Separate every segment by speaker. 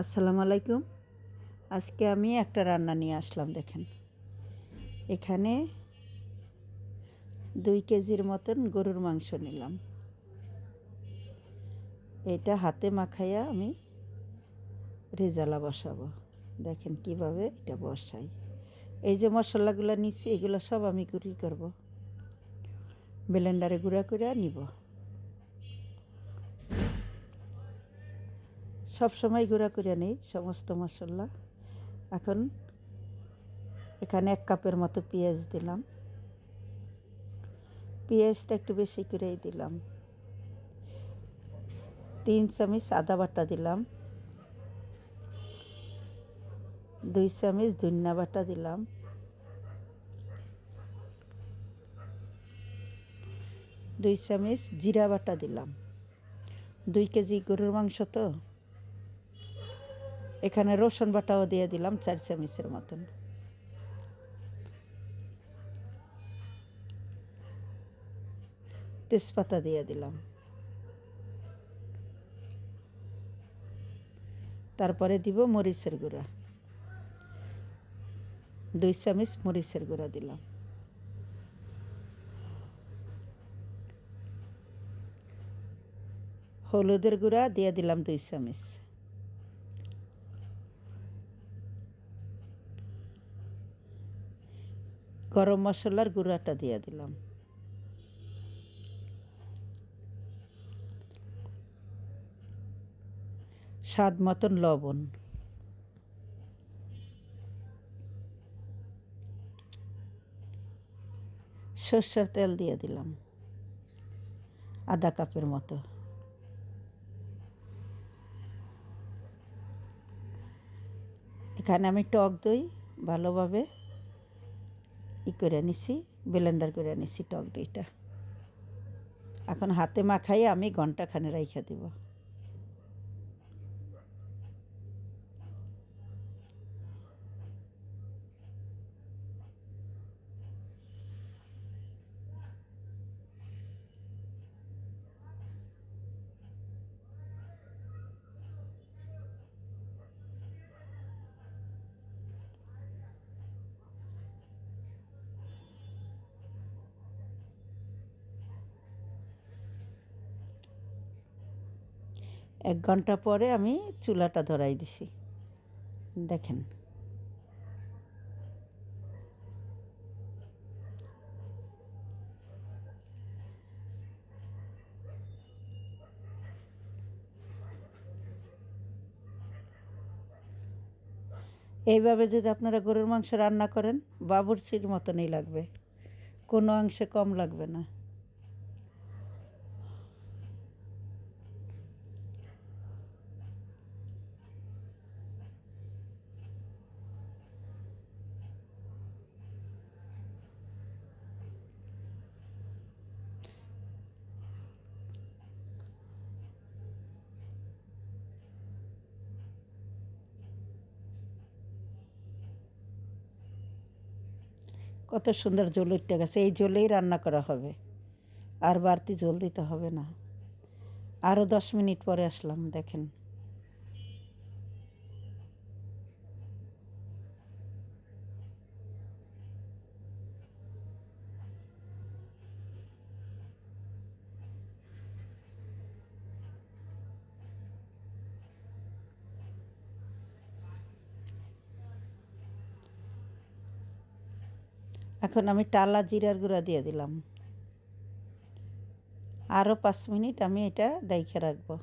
Speaker 1: আসসালামু আলাইকুম। আজকে আমি একটা রান্না নিয়ে আসলাম দেখেন। এখানে 2 কেজির মতন গরুর মাংস নিলাম। এটা হাতে মাখাইয়া আমি রেজালা বসাবো। দেখেন কিভাবে এটা বসাই। এই যে মশলাগুলো নিচ্ছি এগুলো সব আমি গুঁড়ি করব। ব্লেন্ডারে গুঁড়া করে নিব। সব সময় গুঁড়া করে নেই সমস্ত মশলা। এখন এখানে 1 কাপের মতো পেঁয়াজ দিলাম। পেঁয়াজটা একটু বেশি করেই দিলাম। 3 চামচ আদা বাটা দিলাম। 2 চামচ ধনিয়া বাটা দিলাম। 2 চামচ জিরা বাটা দিলাম। 2 কেজি গরুর মাংস তো, এখানে রসুন বাটাও দিয়ে দিলাম 4 চামচের মতন। তেজপাতা দিয়ে দিলাম। তারপরে দিব মরিচের গুঁড়া। 2 চামচ মরিচের গুঁড়া দিলাম। হলুদের গুঁড়া দিয়ে দিলাম 2 চামচ। গরম মশলার গুঁড়াটা দিয়ে দিলাম। স্বাদ মতন লবণ। সরষের তেল দিয়ে দিলাম আধা কাপের মতো। এখানে আমি টক দই ভালোভাবে করে নিছি, ব্লেন্ডার করে নিছি টক দইটা। এখন হাতে মাখাই আমি ঘন্টাখানে রাইখা দিব। এক ঘন্টা পরে আমি চুলাটা ধরাই দিছি দেখেন। এইভাবে যদি আপনারা গরুর মাংস রান্না করেন বাবুর্চির মতনই লাগবে, কোনো অংশে কম লাগবে না। কত সুন্দর ঝোল উঠে গেছে। এই ঝোলেই রান্না করা হবে, আর বাড়তি ঝোল দিতে হবে না। আরও 10 মিনিট পরে আসলাম দেখেন। এখন আমি টালা জিরার গুঁড়া দিয়ে দিলাম। আরও 5 মিনিট আমি এটা ডাইখে রাখবো।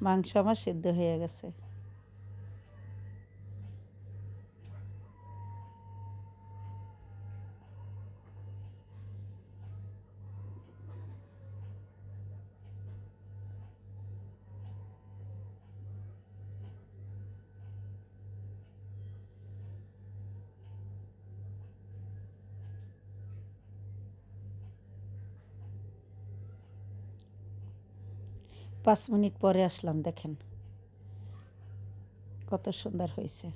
Speaker 1: মাংস আমার সিদ্ধ হয়ে গেছে। পাঁচ মিনিট পরে আসলাম দেখেন কত সুন্দর হয়েছে।